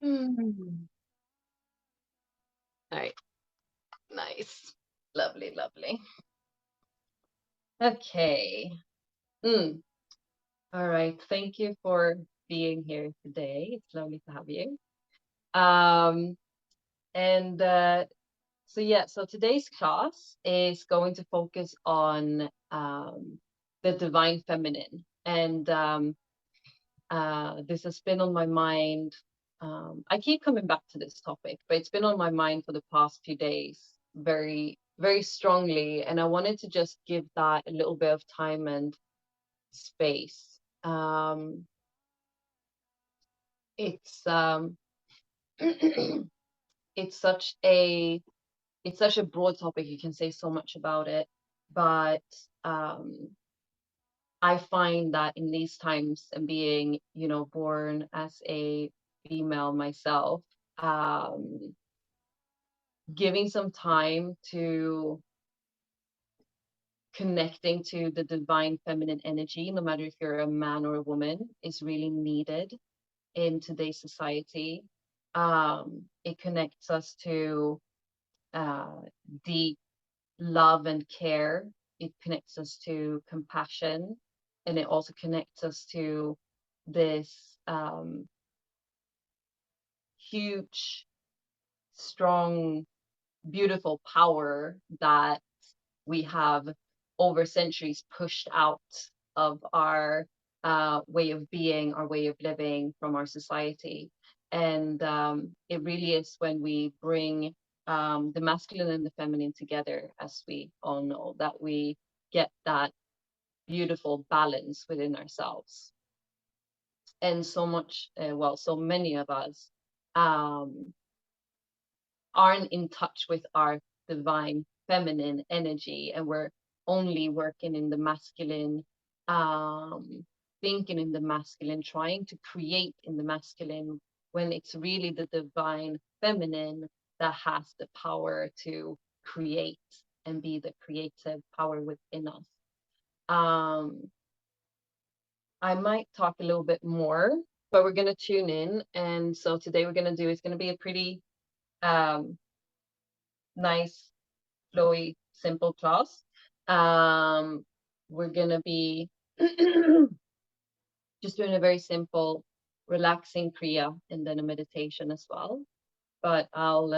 Mm. All right. Nice. Lovely, lovely. Okay. Mm. All right. Thank you for being here today. It's lovely to have you. Um, and so yeah, so today's class is going to focus on the divine feminine. And this has been on my mind. I keep coming back to this topic, but it's been on my mind for the past few days very, very strongly. And I wanted to just give that a little bit of time and space. It's it's such a it's such a broad topic. You can say so much about it, but um, I find that in these times, and being, born as a female myself, um, giving some time to connecting to the divine feminine energy, no matter if you're a man or a woman, is really needed in today's society. It connects us to uh, deep love and care. It connects us to compassion, and it also connects us to this huge, strong, beautiful power that we have over centuries pushed out of our way of being, our way of living from our society. And it really is when we bring the masculine and the feminine together, as we all know, that we get that beautiful balance within ourselves. And so much, so many of us um, aren't in touch with our divine feminine energy, and we're only working in the masculine, um, thinking in the masculine, trying to create in the masculine, when it's really the divine feminine that has the power to create and be the creative power within us. um, I might talk a little bit more, but we're going to tune in. And so today we're going to do, it's going to be a pretty um, nice, flowy, simple class. We're going to be just doing a very simple, relaxing kriya and then a meditation as well. But I'll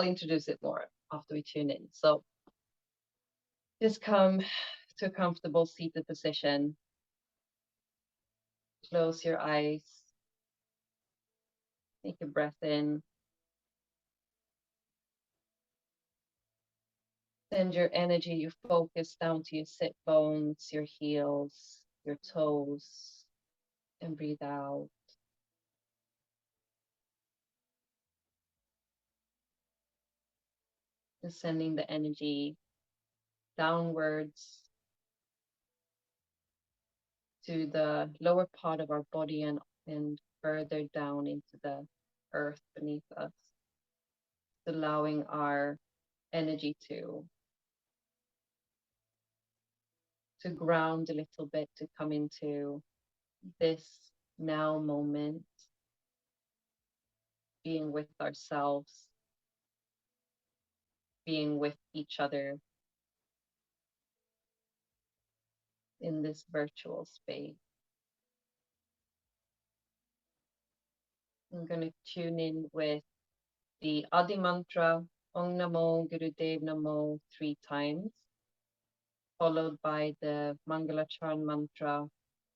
introduce it more after we tune in. So just come to a comfortable seated position. Close your eyes. Take a breath in. Send your energy, your focus down to your sit bones, your heels, your toes, and breathe out. Just sending the energy downwards to the lower part of our body, and further down into the earth beneath us, allowing our energy to ground a little bit, to come into this now moment, being with ourselves, being with each other in this virtual space. I'm going to tune in with the Adi mantra, Om Namo Gurudev Namo, 3 times, followed by the Mangalacharan mantra,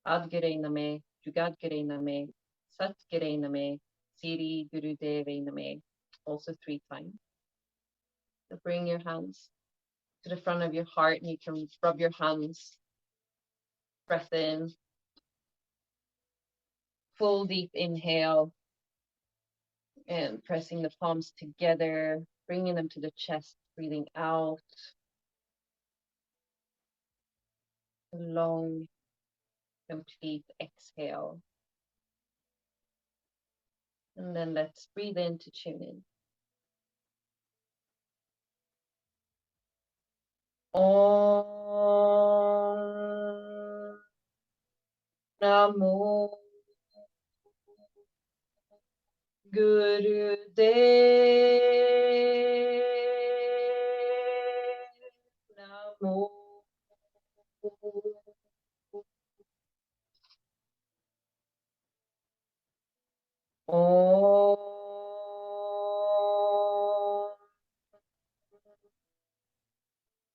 Adgare Name, Jugadgare Name, Satgare Name, Siri Gurudeve Name, also 3 times. So bring your hands to the front of your heart, and you can rub your hands, breath in, full deep inhale, and pressing the palms together, bringing them to the chest, breathing out. A long, complete exhale. And then let's breathe in to tune in. Om Namo Gurudev Namo. Om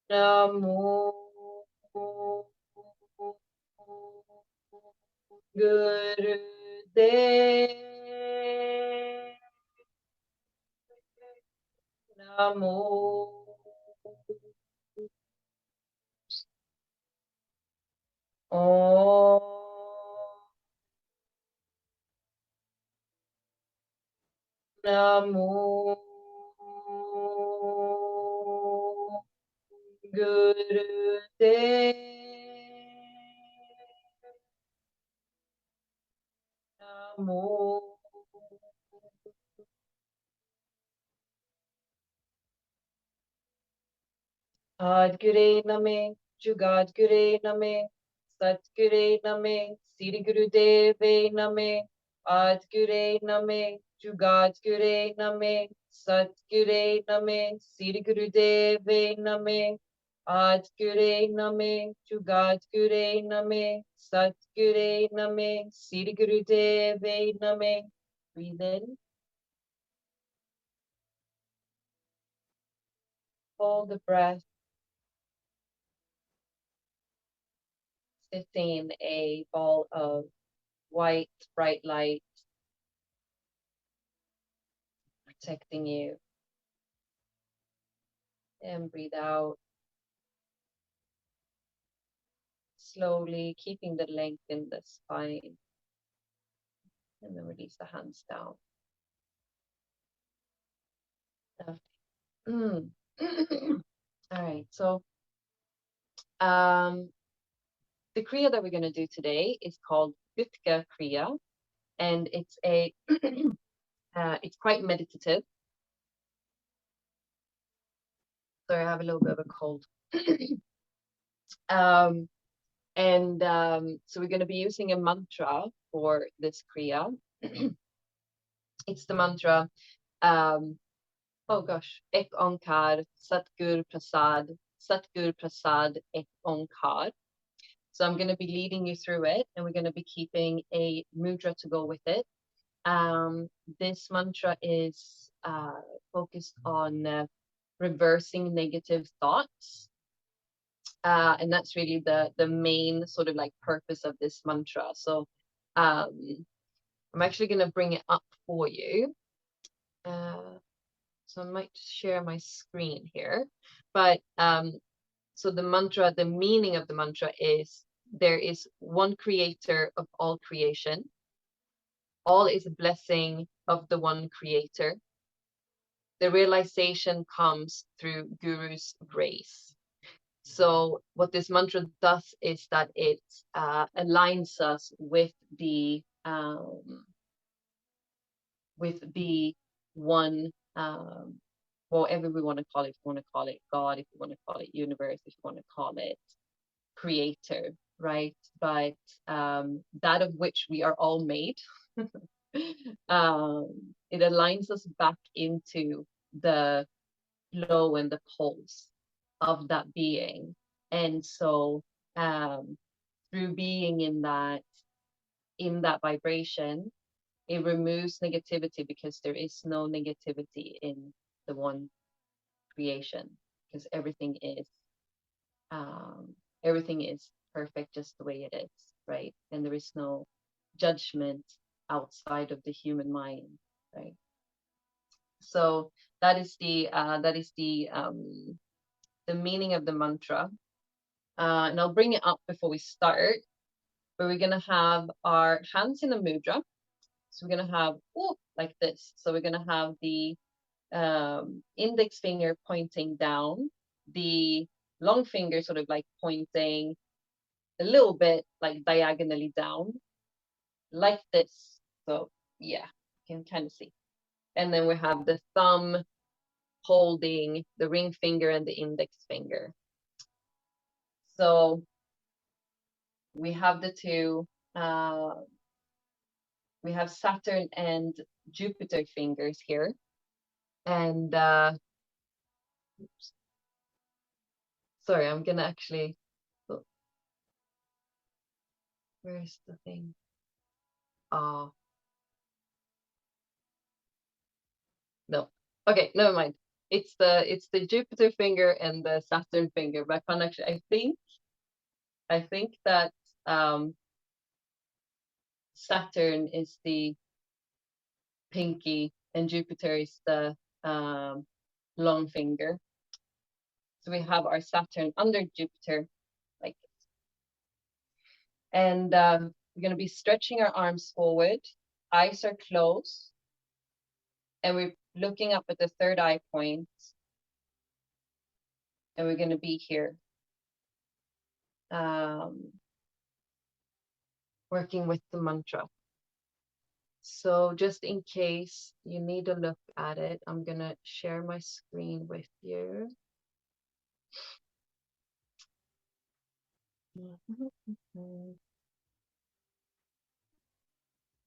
Namo Gurudev Namo. Om Namo Gurudev Namo. Adgure Name, Jugadgure Name, Satgure Name, Siri Gurudeve Name, Adgure Name, Jugadgure Name, Satgure Name, Siri Gurudeve Name, Adgure Name, Jugadgure Name, Satgure Name, Siri Gurudeve Name. Breathe in. Hold the breath. Sitting in a ball of white, bright light, protecting you. And breathe out. Slowly, keeping the length in the spine. And then release the hands down. All right, so the Kriya that we're going to do today is called Gutka Kriya, and it's a it's quite meditative. Sorry, I have a little bit of a cold. So we're going to be using a mantra for this Kriya. It's the mantra, oh gosh, Ek Onkar, Satgur Prasad, Satgur Prasad, Ek Onkar. So I'm going to be leading you through it, and we're going to be keeping a mudra to go with it. This mantra is focused on reversing negative thoughts. And that's really the main sort of like purpose of this mantra. So I'm actually going to bring it up for you. So I might share my screen here. But so the mantra, the meaning of the mantra is, there is one creator of all creation. All is a blessing of the one creator. The realization comes through Guru's grace. So what this mantra does is that it aligns us with the one, whatever we want to call it. If you want to call it God, if you want to call it universe, if you want to call it creator, right? But that of which we are all made, it aligns us back into the flow and the pulse of that being. And so through being in that vibration, it removes negativity, because there is no negativity in the one creation, because everything is perfect just the way it is, right? And there is no judgment outside of the human mind, right? So that is the meaning of the mantra. And I'll bring it up before we start, but we're gonna have our hands in a mudra. So we're gonna have like this. So we're gonna have the index finger pointing down, the long finger sort of like pointing a little bit like diagonally down, like this. So yeah, you can kind of see. And then we have the thumb holding the ring finger and the index finger. So we have the two, we have Saturn and Jupiter fingers here. And sorry, I'm gonna actually, oh, where's the thing? Oh, no. Okay, never mind. It's the Jupiter finger and the Saturn finger. But connection, I think that um Saturn is the pinky and Jupiter is the long finger. So we have our Saturn under Jupiter like this. And we're going to be stretching our arms forward. Eyes are closed. And we're looking up at the third eye point. And we're going to be here. Working with the mantra. So just in case you need to look at it, I'm going to share my screen with you.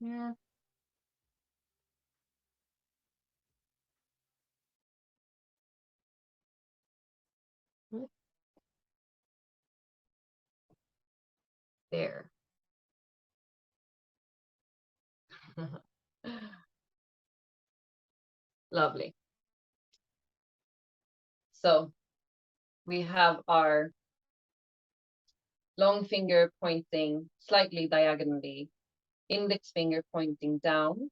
Yeah. There. Lovely. So we have our long finger pointing slightly diagonally, index finger pointing down.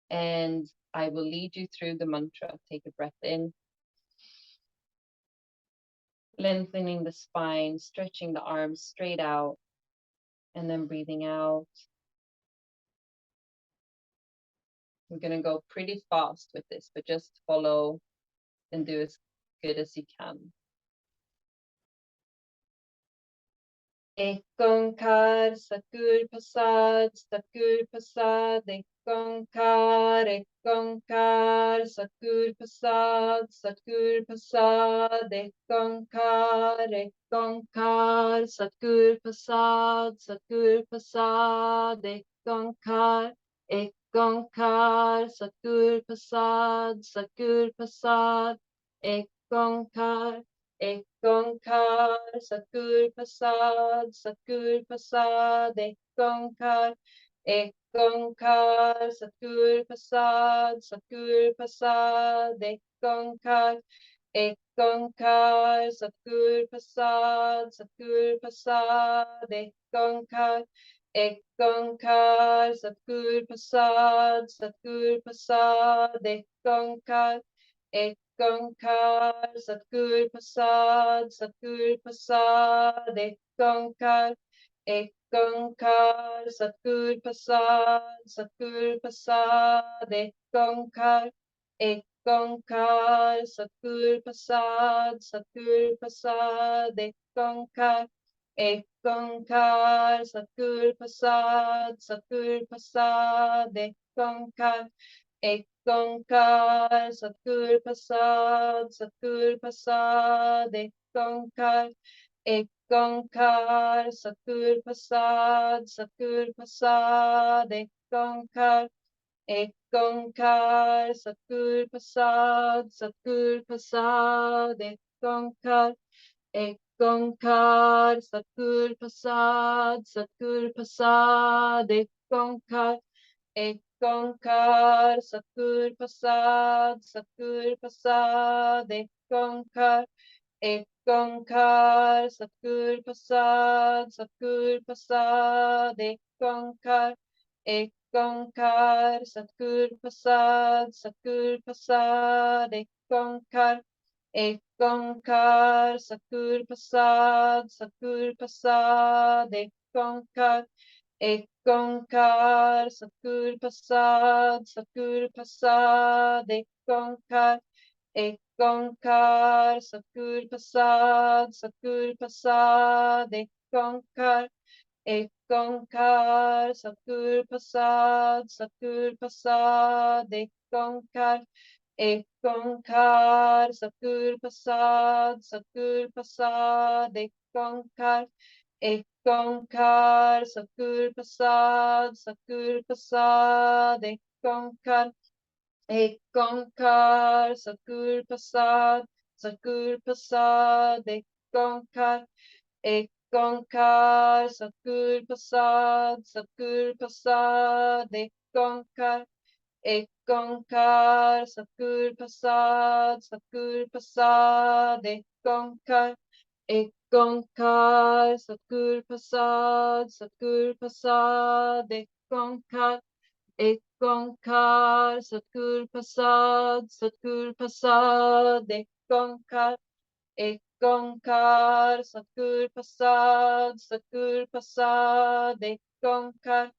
And I will lead you through the mantra. Take a breath in, lengthening the spine, stretching the arms straight out, and then breathing out. We're going to go pretty fast with this, but just follow and do as good as you can. Ek onkar Satgur Prasad, Satgur Prasad, Ek onkar Satgur Prasad, Satgur Prasad, Ek onkar Satgur Prasad, Satgur Prasad, Ek onkar Satgur Prasad, Satgur Prasad, Ek onkar Ek onkar Satgur Prasad, Satgur Prasad, Ek onkar Satgur Prasad, Satgur Prasad, Ek onkar Satgur Prasad, Satgur Prasad, Ek onkar Satgur Prasad, Satgur Prasad, Ek onkar Ek onkar Satgur Prasad, Satgur Prasad, Ek onkar Satgur Prasad, Satgur Prasad, Ek onkar Satgur Prasad, Satgur Prasad, Ek onkar Satgur Prasad, Satgur Prasad, Ek onkar Ek onkar Satgur Prasad, Satgur Prasad, Ek onkar Satgur Prasad, Satgur Prasad, Ek onkar Satgur Prasad, Satgur Prasad, Ek onkar Satgur Prasad, Satgur Prasad, Ek onkar Ek onkar Satgur Prasad, Satgur Prasad, Ek onkar Satgur Prasad, Satgur Prasad, Ek onkar Satgur Prasad, Satgur Prasad, Ek onkar Satgur Prasad, Satgur Prasad, Ek onkar Ek onkar Satgur Prasad, Satgur Prasad, Ek onkar Satgur Prasad, Satgur Prasad, Ek onkar Satgur Prasad, Satgur Prasad, Ek onkar Satgur Prasad, Satgur Prasad, Ek onkar ek onkar, Satguru Prasad, Satguru Prasad, ek onkar, Satguru Prasad, Satguru Prasad, ek onkar, Satguru Prasad, Satguru Prasad, ek onkar, Satguru Prasad, Satguru Prasad, ek onkar, Satguru Prasad, Satguru Prasad, ek onkar, Satguru Prasad, Satguru Prasad, ek onkar, Satguru Prasad, Satguru Prasad, ek onkar,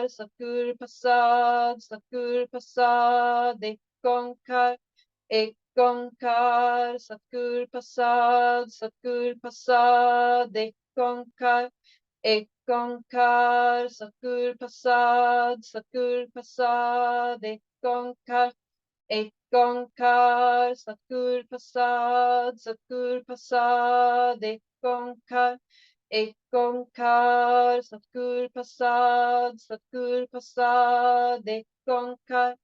Satguru Prasad, Satguru Prasad, ek onkar, Satguru Prasad, Satguru Prasad, ek onkar, Satguru Prasad, Satguru Prasad, ek onkar, Satguru Prasad, Satguru Prasad, ek onkar, Satguru Prasad, Satguru Prasad, ek onkar,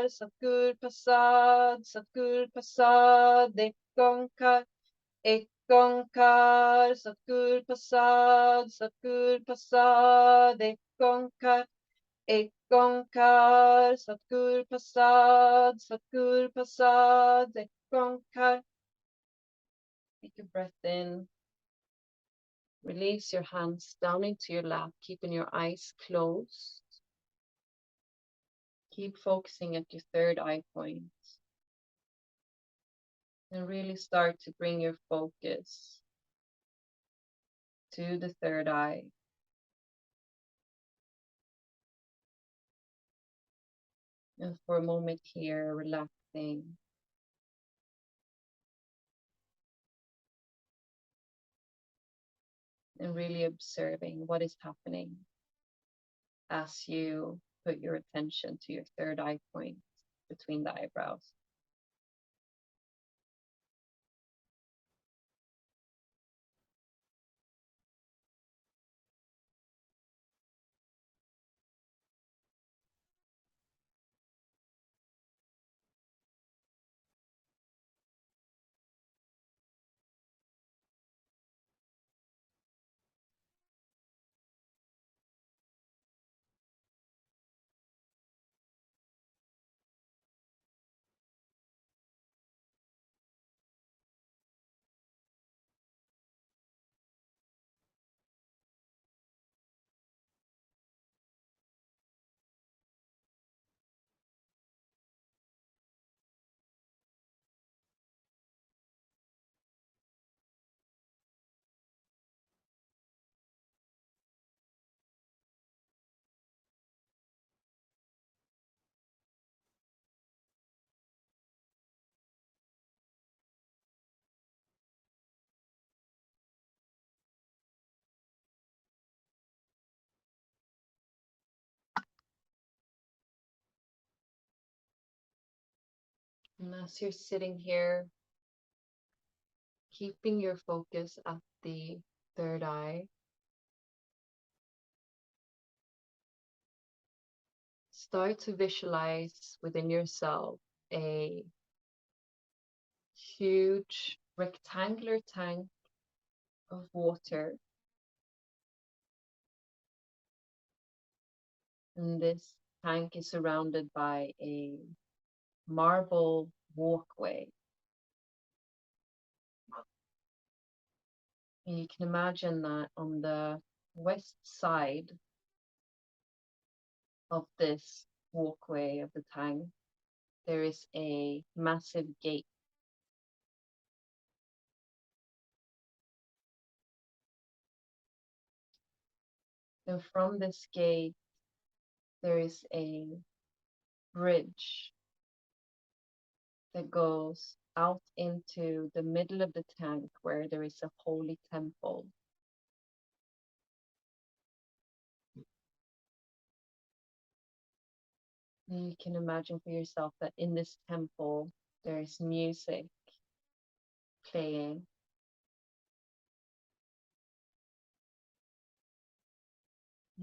Satguru Prasad, Satguru Prasad, ek onkar, Satguru Prasad, Satguru Prasad, ek onkar, Satguru Prasad, Satguru Prasad, ek onkar. Take a breath in. Release your hands down into your lap, keeping your eyes closed. Keep focusing at your third eye point. And really start to bring your focus to the third eye. And for a moment here, relaxing. And really observing what is happening as you put your attention to your third eye point between the eyebrows. And as you're sitting here, keeping your focus at the third eye, start to visualize within yourself a huge rectangular tank of water. And this tank is surrounded by a marble walkway. And you can imagine that on the west side of this walkway of the tank, there is a massive gate. And from this gate, there is a bridge that goes out into the middle of the tank where there is a holy temple. And you can imagine for yourself that in this temple, there is music playing,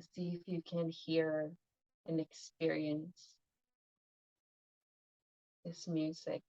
See if you can hear and experience this music.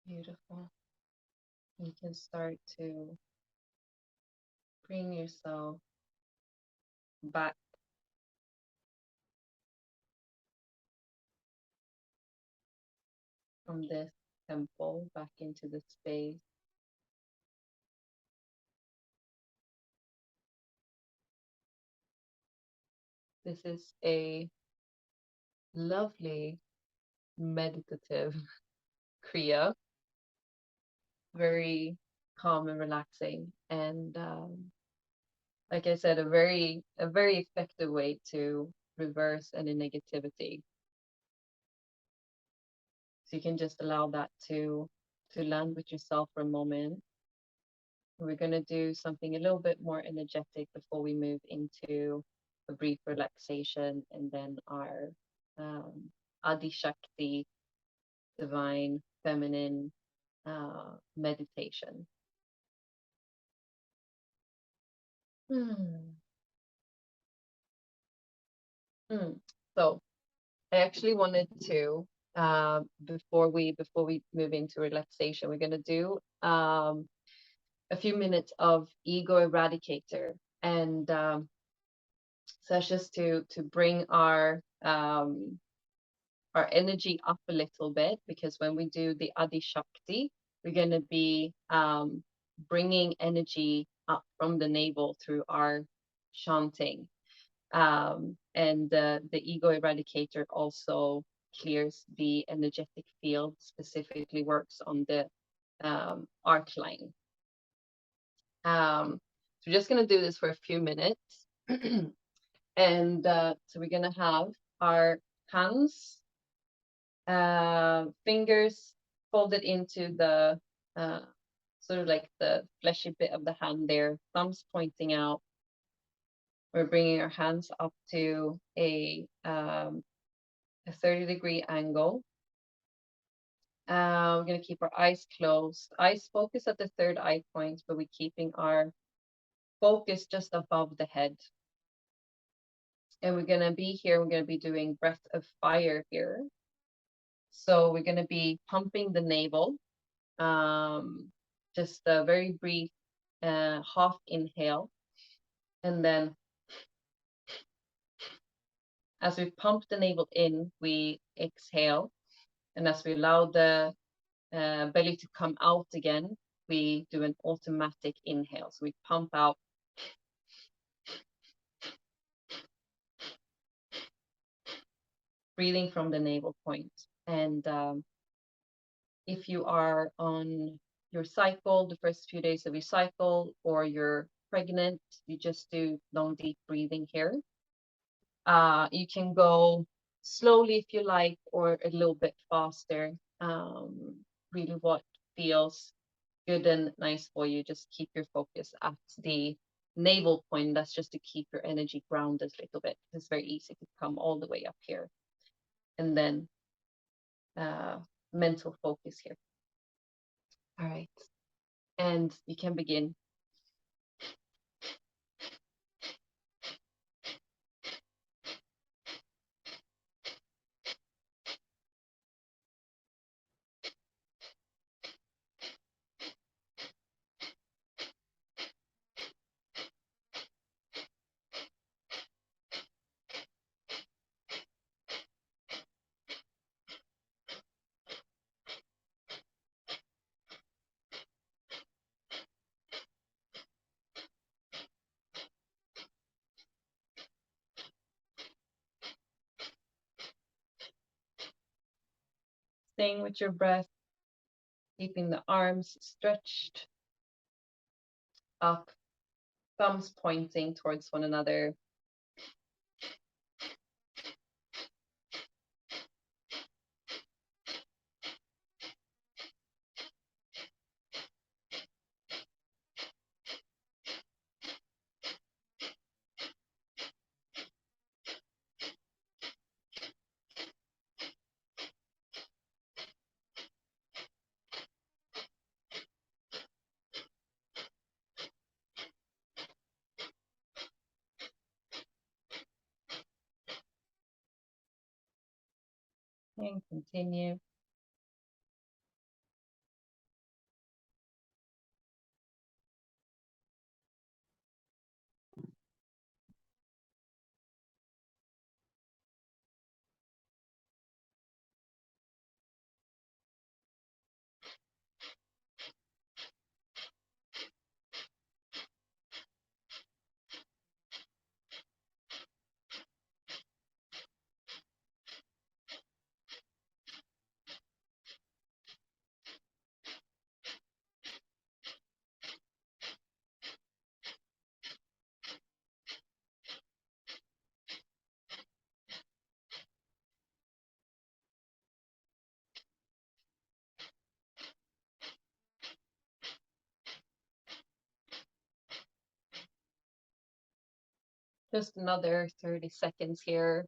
Beautiful. You can start to bring yourself back from this temple back into the space. This is a lovely meditative kriya, very calm and relaxing, and like I said, a very effective way to reverse any negativity. So you can just allow that to land with yourself for a moment. We're going to do something a little bit more energetic before we move into a brief relaxation and then our um, Adi Shakti, divine feminine meditation. Hmm. Hmm. So I actually wanted to before we move into relaxation, we're gonna do a few minutes of ego eradicator, and so that's just to bring our energy up a little bit, because when we do the Adi Shakti, we're gonna be bringing energy up from the navel through our chanting. And the ego eradicator also clears the energetic field, specifically works on the arc line. So we're just going to do this for a few minutes. And so we're going to have our hands, fingers folded into the sort of like the fleshy bit of the hand there, thumbs pointing out. We're bringing our hands up to a 30-degree angle. We're going to keep our eyes closed. Eyes focus at the third eye point, but we're keeping our focus just above the head. And we're going to be here, we're going to be doing breath of fire here. So we're going to be pumping the navel. Just a very brief half inhale. And then as we pump the navel in, we exhale. And as we allow the belly to come out again, we do an automatic inhale. So we pump out breathing from the navel point. And if you are on your cycle, the first few days of your cycle, or you're pregnant, you just do long, deep breathing here. You can go slowly if you like, or a little bit faster. Really what feels good and nice for you. Just keep your focus at the navel point. That's just to keep your energy grounded a little bit. It's very easy to come all the way up here. And then mental focus here. All right. And you can begin. Staying with your breath, keeping the arms stretched up, thumbs pointing towards one another. And continue. Just another 30 seconds here.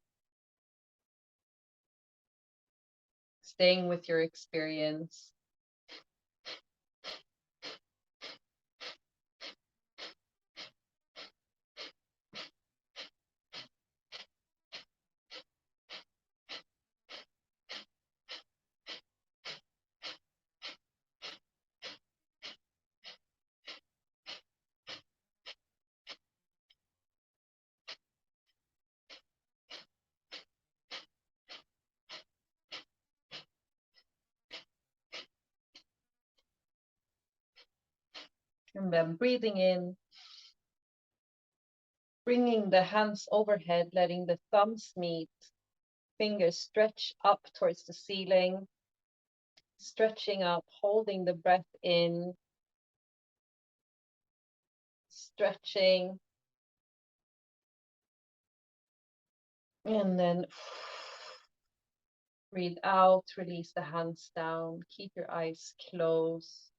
Staying with your experience. And then breathing in, bringing the hands overhead, letting the thumbs meet, fingers stretch up towards the ceiling, stretching up, holding the breath in, stretching, and then breathe out, release the hands down, keep your eyes closed.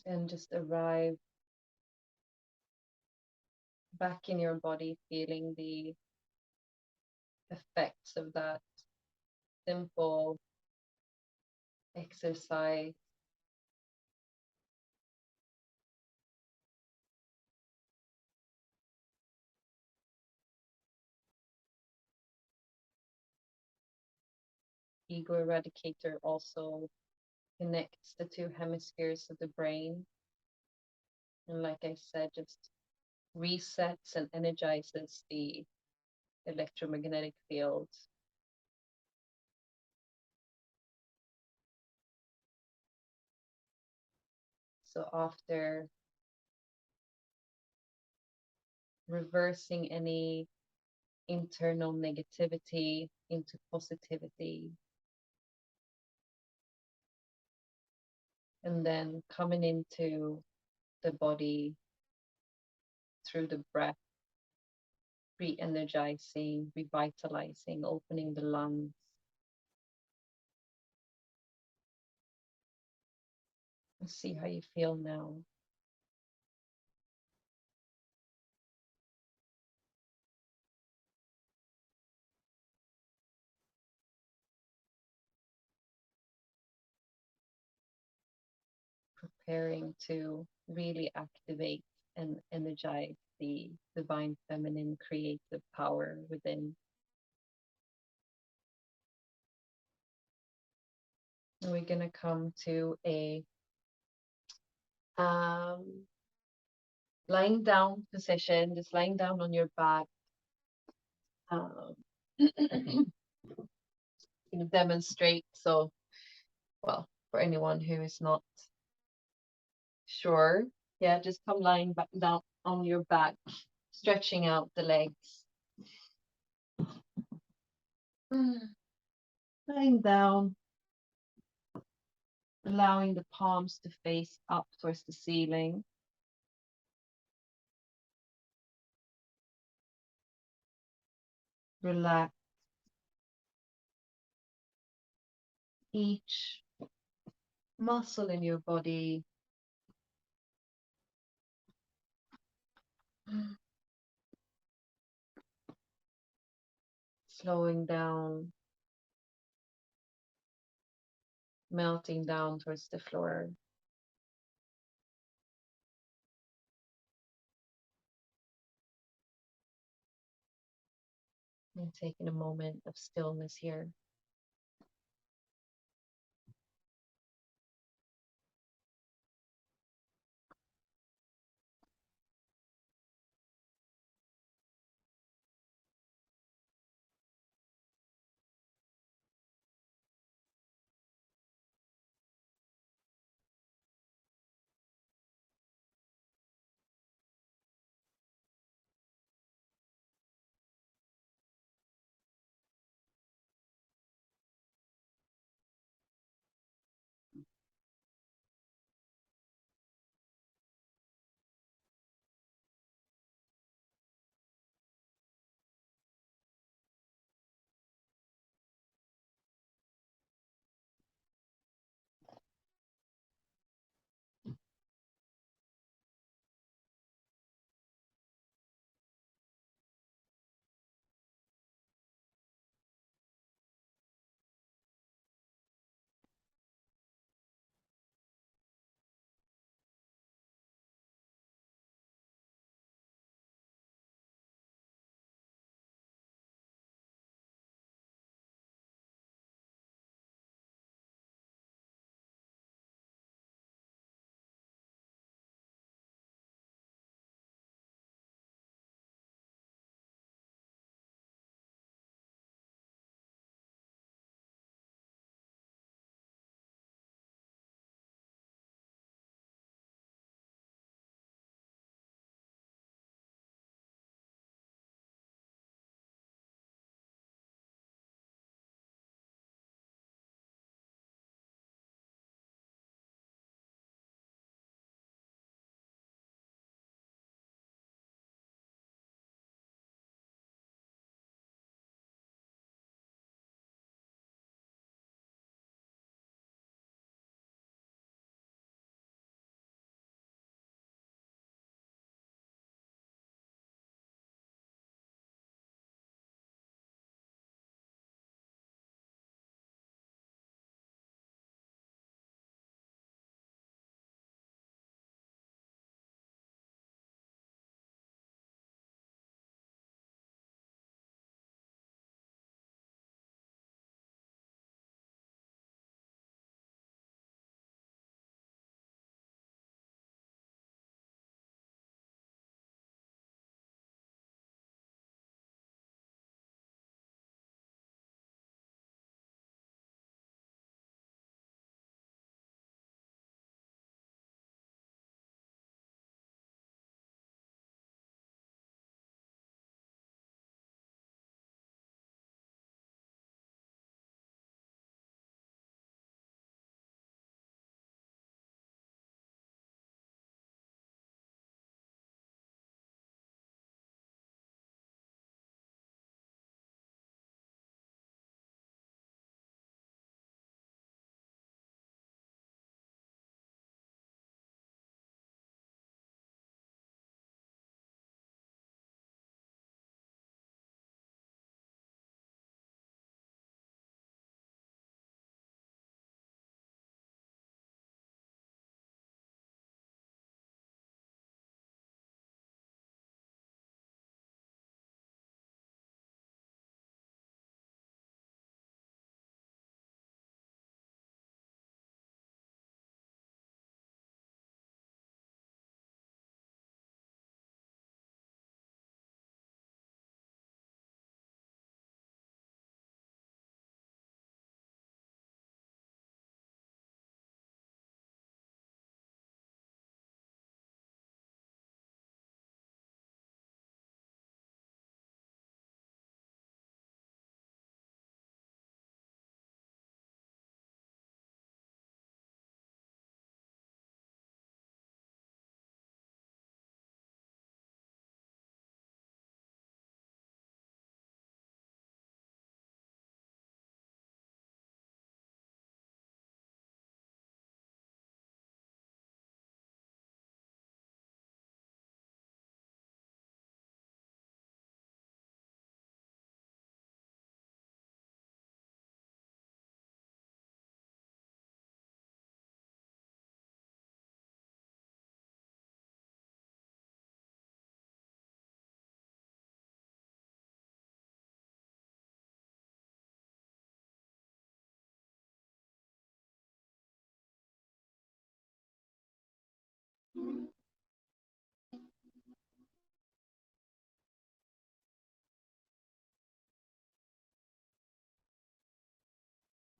And just arrive back in your body, feeling the effects of that simple exercise. Ego eradicator also connects the two hemispheres of the brain. And like I said, just resets and energizes the electromagnetic field. So after reversing any internal negativity into positivity, and then coming into the body through the breath, re-energizing, revitalizing, opening the lungs. And see how you feel now. Preparing to really activate and energize the divine feminine creative power within. And we're going to come to a lying down position, just lying down on your back. Demonstrate. So, well, for anyone who is not sure, yeah, just come lying back down on your back, stretching out the legs. Lying down, allowing the palms to face up towards the ceiling. Relax each muscle in your body. Slowing down, melting down towards the floor. And taking a moment of stillness here.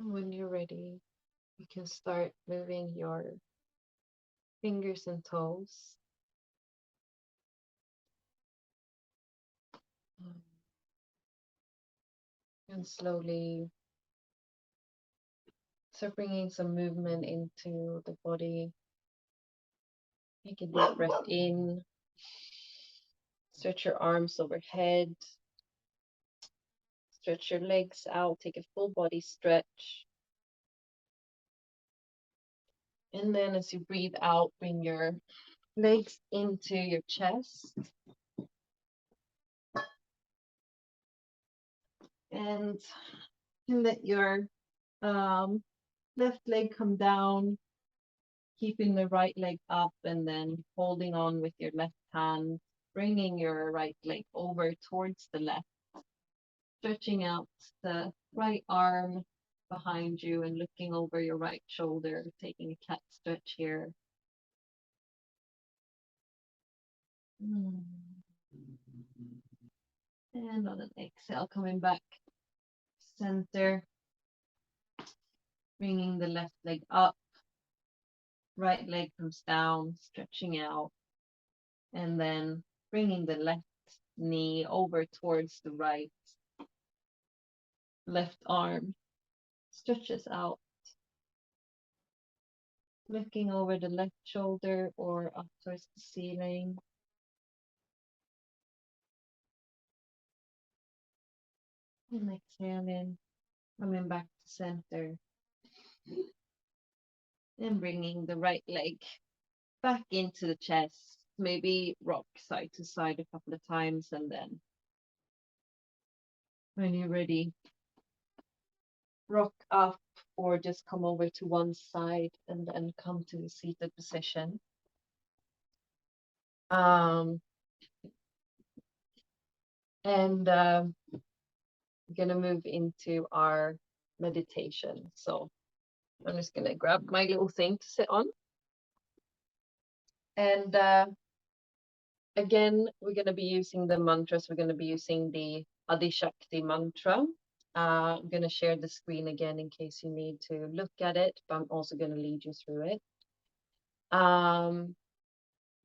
When you're ready, you can start moving your fingers and toes. And slowly start bringing some movement into the body. Take a deep breath in. Stretch your arms overhead. Stretch your legs out. Take a full body stretch. And then as you breathe out, bring your legs into your chest. And let your left leg come down, keeping the right leg up, and then holding on with your left hand, bringing your right leg over towards the left, stretching out the right arm behind you and looking over your right shoulder, taking a cat stretch here. And on an exhale, coming back center, bringing the left leg up, right leg comes down, stretching out, and then bringing the left knee over towards the right. Left arm stretches out, looking over the left shoulder or up towards the ceiling. And exhaling, coming back to center. And bringing the right leg back into the chest. Maybe rock side to side a couple of times, and then when you're ready, rock up or just come over to one side and then come to the seated position. We're gonna move into our meditation. So I'm just gonna grab my little thing to sit on. And again, we're gonna be using the mantras. We're gonna be using the Adi Shakti mantra. I'm gonna share the screen again in case you need to look at it, but I'm also gonna lead you through it.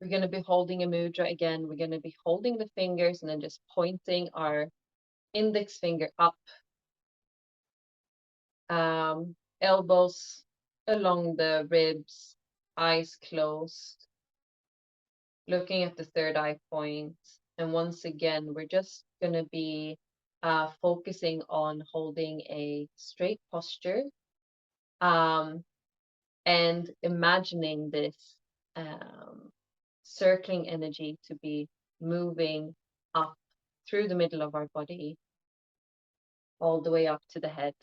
We're going to be holding a mudra again. We're going to be holding the fingers and then just pointing our index finger up, elbows along the ribs, eyes closed, looking at the third eye point. And once again, we're just going to be focusing on holding a straight posture and imagining this circling energy to be moving up through the middle of our body, all the way up to the head,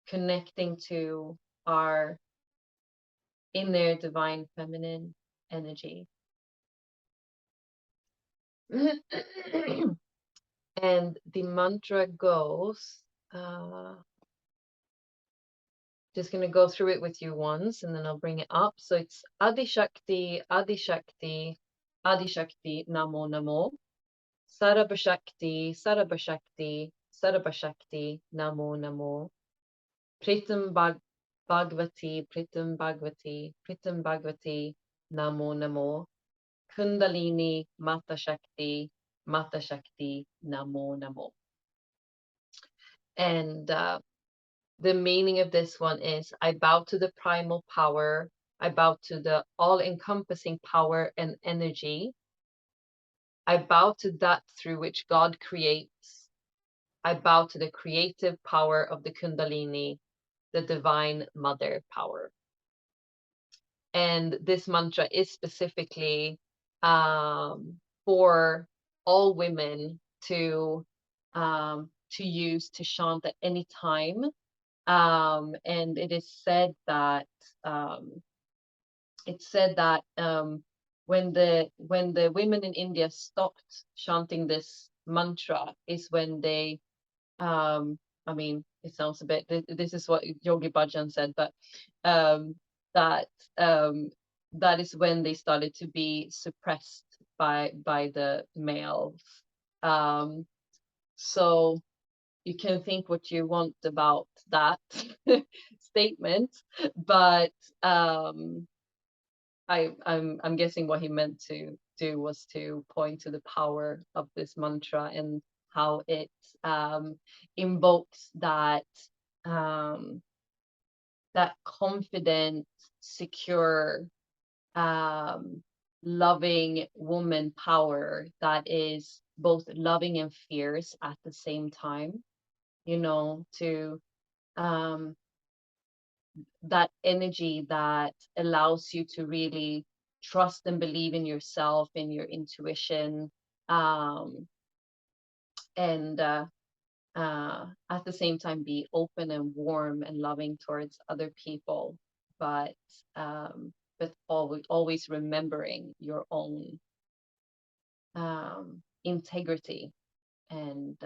connecting to our inner divine feminine energy. And the mantra goes, just going to go through it with you once and then I'll bring it up. So it's Adi Shakti, Adi Shakti, Adi Shakti, Namo Namo. Sarabha Shakti, Sarabha Shakti, Sarabha Shakti, Namo Namo. Pritam Bhagavati, Pritam Bhagavati, Pritam Bhagavati, Namo Namo. Kundalini, Mata Shakti, Mata Shakti, Namo Namo. And the meaning of this one is, I bow to the primal power. I bow to the all-encompassing power and energy. I bow to that through which God creates. I bow to the creative power of the Kundalini, the divine mother power. And this mantra is specifically for all women to use to chant at any time. And it is said that when the women in India stopped chanting this mantra is when they I mean, it sounds a bit, this is what Yogi Bhajan said, but that that is when they started to be suppressed by the males. So you can think what you want about that statement, but I'm guessing what he meant to do was to point to the power of this mantra and how it invokes that that confident, secure, loving woman power that is both loving and fierce at the same time. You know, to that energy that allows you to really trust and believe in yourself, in your intuition, and at the same time be open and warm and loving towards other people, but always remembering your own integrity and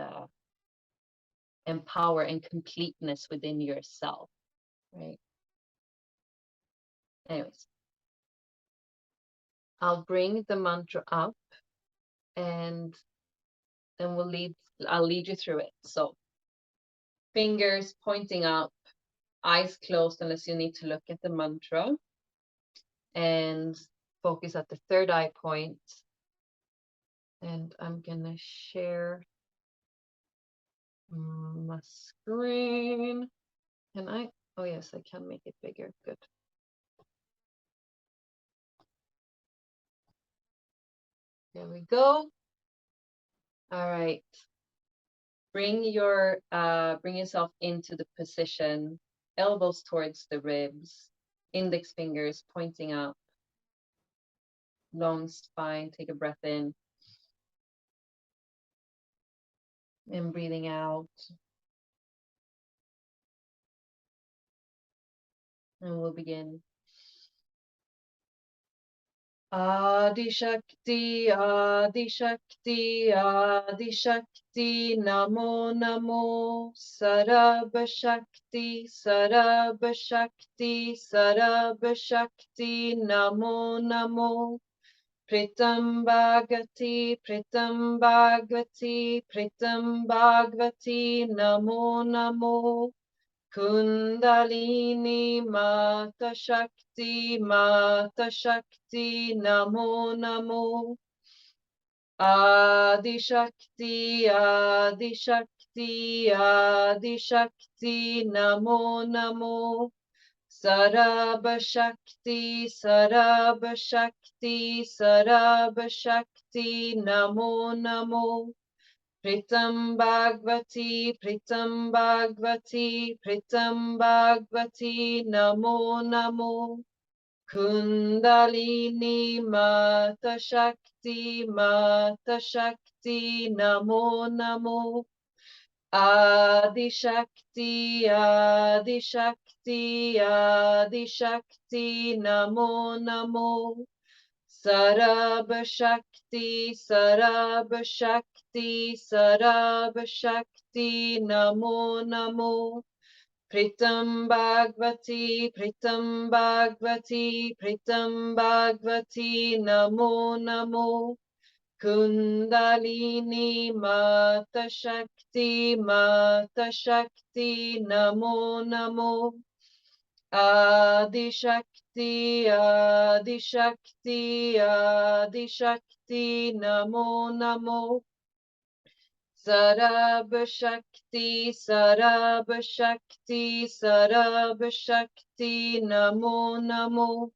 power and completeness within yourself, right? Anyways, I'll bring the mantra up and then I'll lead you through it. So fingers pointing up, eyes closed unless you need to look at the mantra, and focus at the third eye point. And I'm gonna share my screen. Can I? Oh yes, I can make it bigger. Good. There we go. All right. Bring yourself into the position, elbows towards the ribs, index fingers pointing up, long spine. Take a breath in and breathing out. And we'll begin. Adi Shakti, Adi Shakti, Adi Shakti, Namo Namo, Sarab Shakti, Sarab Shakti, Sarab Shakti, Namo Namo, Pritam Bhagavati, Pritam Bhagavati, Pritam Bhagavati, Namo Namo, Kundalini Mata Shakti, Mata Shakti, Namo Namo, Adi Shakti, Adi Shakti, Adi Shakti, Namo Namo, Sarab Shakti, Sarab Shakti, Sarab Shakti, Namo Namo, Pritam Bhagavati, Pritam Bhagavati, Pritam Bhagavati, Namo Namo, Kundalini Mata Shakti, Mata Shakti, Namo Namo, Adi Shakti, Adi Shakti, Adi Shakti, Namo Namo, Sarab Shakti, Sarab Shakti, Sarab Shakti, Namo Namo, Pritam Bhagavati, Pritam Bhagavati, Pritam Bhagavati, Namo Namo, Kundalini Mata Shakti, Mata Shakti, Namo Namo, Adi Shakti, Adi Shakti, Adi Shakti, Namo Namo, Sarab Shakti, Sarab Shakti, Sarab Shakti, Namo Namo,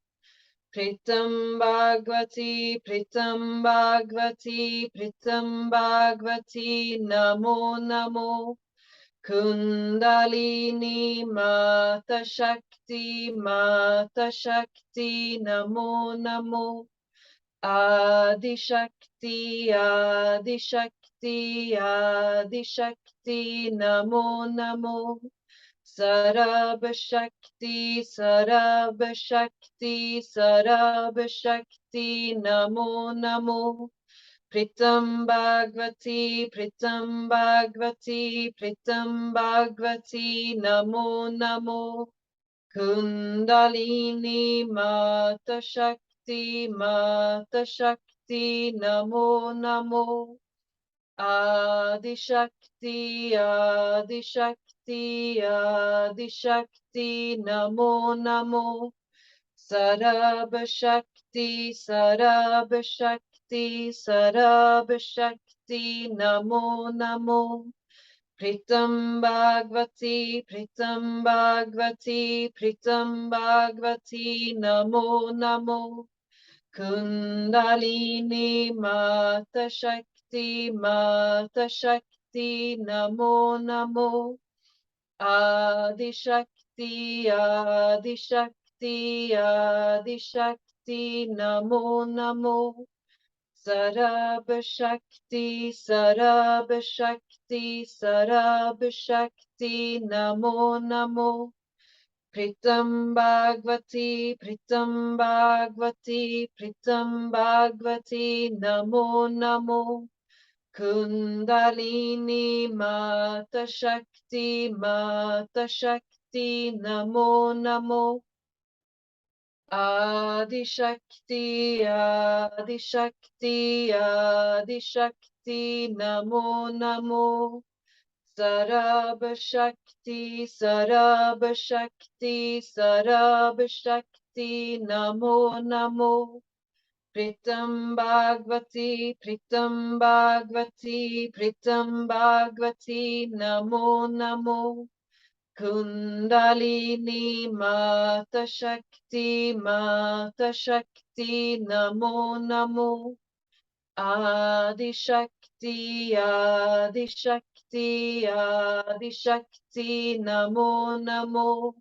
Pritam Bhagavati, Pritam Bhagavati, Pritam Bhagavati, Namo Namo, Kundalini Mata Shakti, Mata Shakti, Namo Namo, Adi Shakti, Adi Shakti, Adi Shakti, Namo Namo, Sarab Shakti, Sarab Shakti, Sarab Shakti, Namo Namo, Pritam Bhagavati, Pritam Bhagavati, Pritam Bhagavati, Namo Namo, Kundalini Mata Shakti Namo Namo. Adi Shakti Adi Shakti Adi Shakti Namo Namo. Sarab Shakti Sarab Shakti Sarab Shakti Namo Namo. Pritam Bhagavati Pritam Bhagavati Pritam Bhagavati Namo Namo. Kundalini Mata Shakti Namo Namo. Adi Shakti Adi Shakti Adi Shakti Namo Namo. Sarab Shakti Sarab Shakti Sarab Shakti Namo Namo. Pritam Bhagavati Pritam Bhagavati Pritam Bhagavati Namo Namo. Kundalini Mata Shakti Namo Namo. Adi Shakti Adi Shakti Adi Shakti Namo Namo. Sarab Shakti Sarab Shakti Sarab Shakti Namo Namo. Pritam Bhagavati Pritam Bhagavati Pritam Bhagavati Namo Namo. Kundalini Mata Shakti Namo Namo. Adi Shakti Adi Shakti Adi Shakti Namo Namo.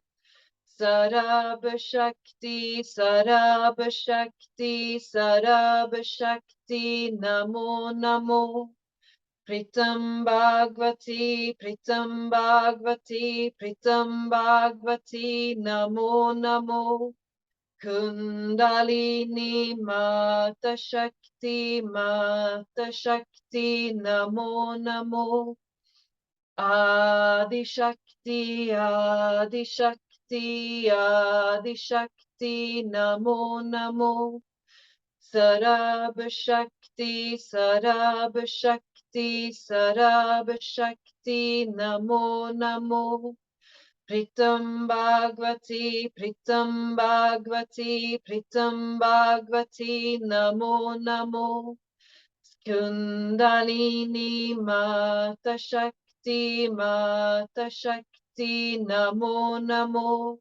Sarab Shakti Sarab Shakti Sarab Shakti Namo Namo. Pritam Bhagavati Pritam Bhagavati Pritam Bhagavati Namo Namo. Kundalini Mata Shakti Namo Namo. Adi Shakti Adi Shakti Adi Shakti Namo Namo. Sarab Shakti Sarab Shakti Sarab Shakti Namo Namo. Pritam Bhagavati Pritam Bhagavati Pritam Bhagavati Namo Namo. Kundalini Mata Shakti Namo Namo.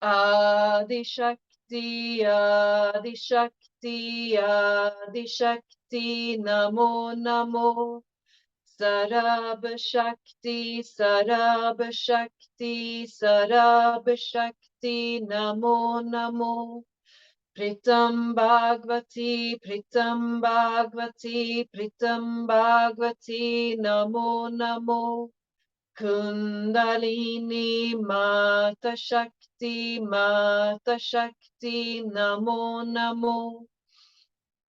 Adi Shakti Adi Shakti Adi Shakti Namo Namo. Sarab Shakti Sarab Shakti Sarab Shakti Namo Namo. Pritam Bhagavati Pritam Bhagavati Pritam Bhagavati Namo Namo. Kundalini Mata Shakti Namo Namo.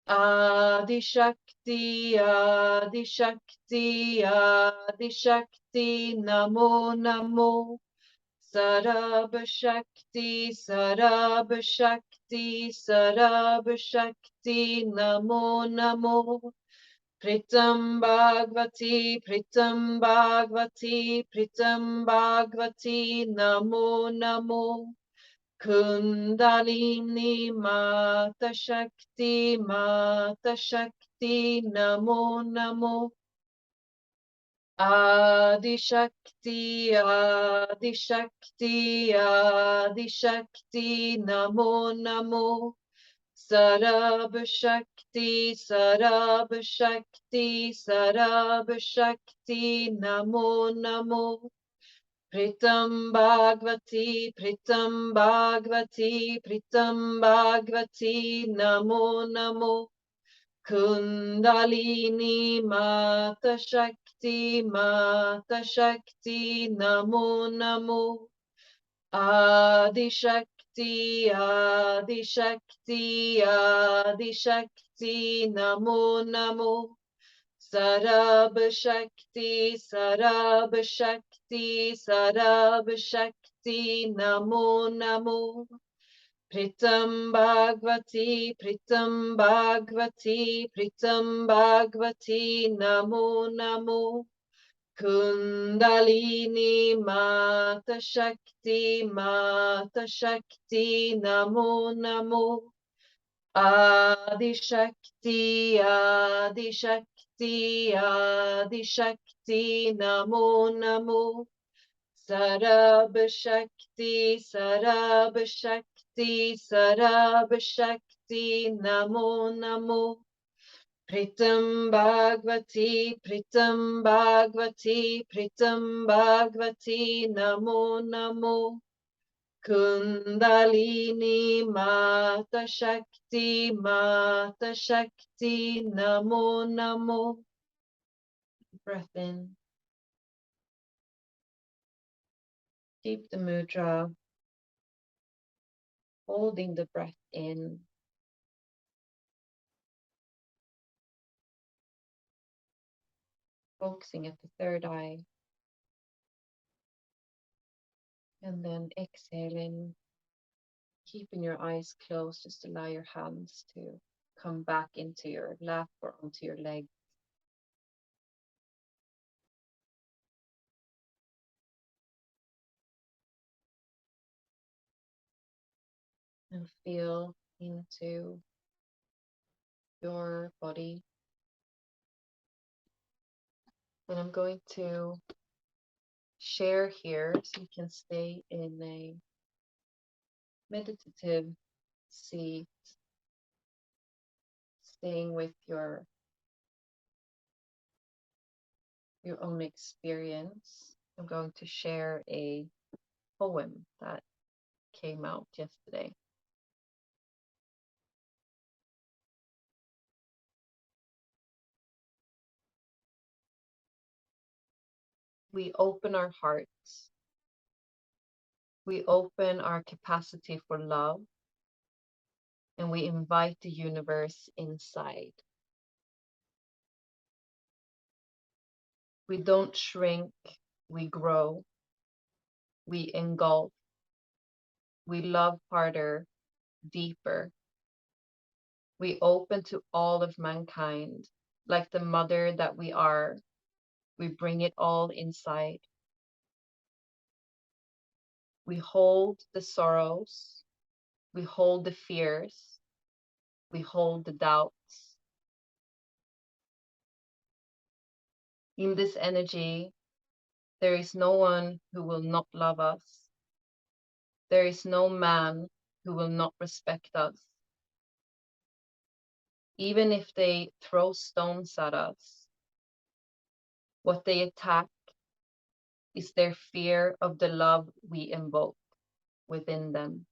Adi Shakti Adi Shakti Adi Shakti Namo Namo. Sarab Shakti Sarab Shakti Sarab Shakti Namo Namo. Pritam Bhagavati Pritam Bhagavati Pritam Bhagavati Namo Namo. Kundalini Mata Shakti Namo Namo. Adi Shakti Adi Shakti Adi Shakti Namo Namo. Sarab Shakti Sarab Shakti Sarab Shakti Namo Namo. Pritam Bhagavati Pritam Bhagavati Pritam Bhagavati Namo Namo. Kundalini Mata Shakti Namo Namo. Adi Shakti Adi Shakti Adi Shakti Namo Namo. Sarab Shakti, Sarab Shakti, Sarab Shakti, Namo Namo. Pritam Bhagavati, Pritam Bhagavati, Pritam Bhagavati, Namo Namo. Kundalini Mata Shakti, Mata Shakti, Namo Namo. Adi Shakti, Adi Shakti, Adi Shakti, Namo Namo. Sarab Shakti, Sarab Shakti, Sarab Shakti, Namo Namo. Pritam Bhagavati, Pritam Bhagavati, Pritam Bhagavati, Namo Namo. Kundalini Mata Shakti, Mata Shakti, Namo Namo. Breath in. Keep the mudra, holding the breath in. Focusing at the third eye. And then exhaling, keeping your eyes closed, just allow your hands to come back into your lap or onto your leg. And feel into your body. And I'm going to share here so you can stay in a meditative seat, staying with your own experience. I'm going to share a poem that came out yesterday. We open our hearts. We open our capacity for love, and we invite the universe inside. We don't shrink, we grow, we engulf, we love harder, deeper. We open to all of mankind. Like the mother that we are, we bring it all inside. We hold the sorrows, we hold the fears, we hold the doubts. In this energy, there is no one who will not love us. There is no man who will not respect us. Even if they throw stones at us, what they attack is their fear of the love we invoke within them.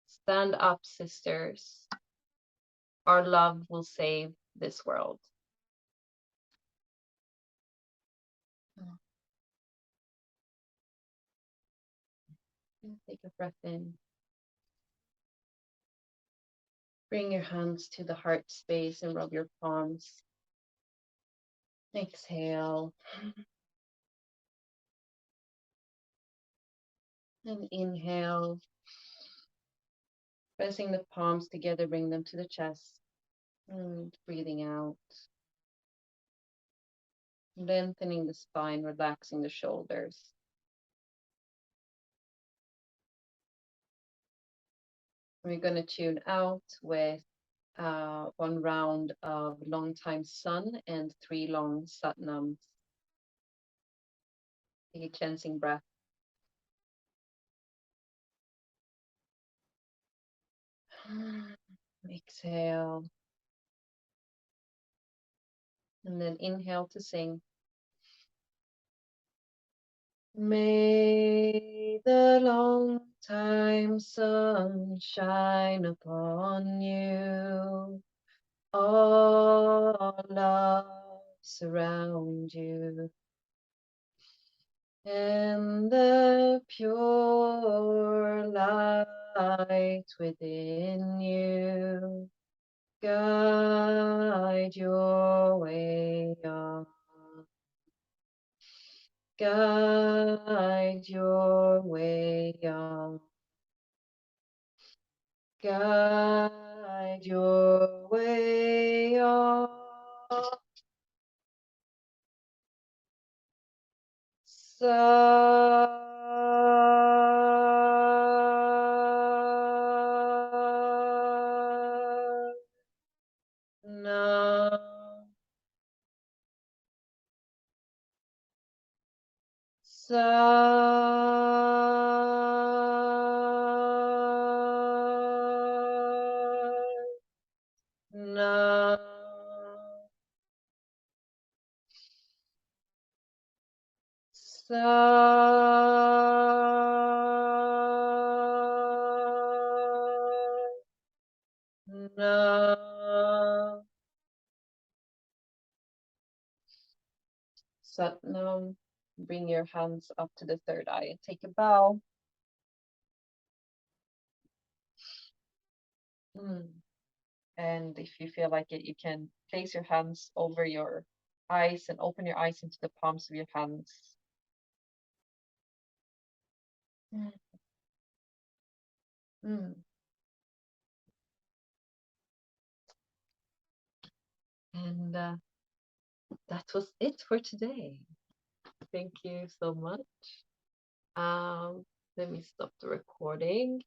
Stand up, sisters. Our love will save this world. Take a breath in. Bring your hands to the heart space and rub your palms. Exhale. And inhale. Pressing the palms together, bring them to the chest. And breathing out. Lengthening the spine, relaxing the shoulders. We're going to tune out with one round of long time sun and 3 long satnams. Take a cleansing breath. Exhale. And then inhale to sing. May the long time sun shine upon you. All love surround you. And the pure light within you guide your Guide your way on. Guide your way on. Now. Now. Now. Satnam. Bring your hands up to the third eye and take a bow. And if you feel like it, you can place your hands over your eyes and open your eyes into the palms of your hands. Mm. Mm. And that was it for today. Thank you so much. Let me stop the recording.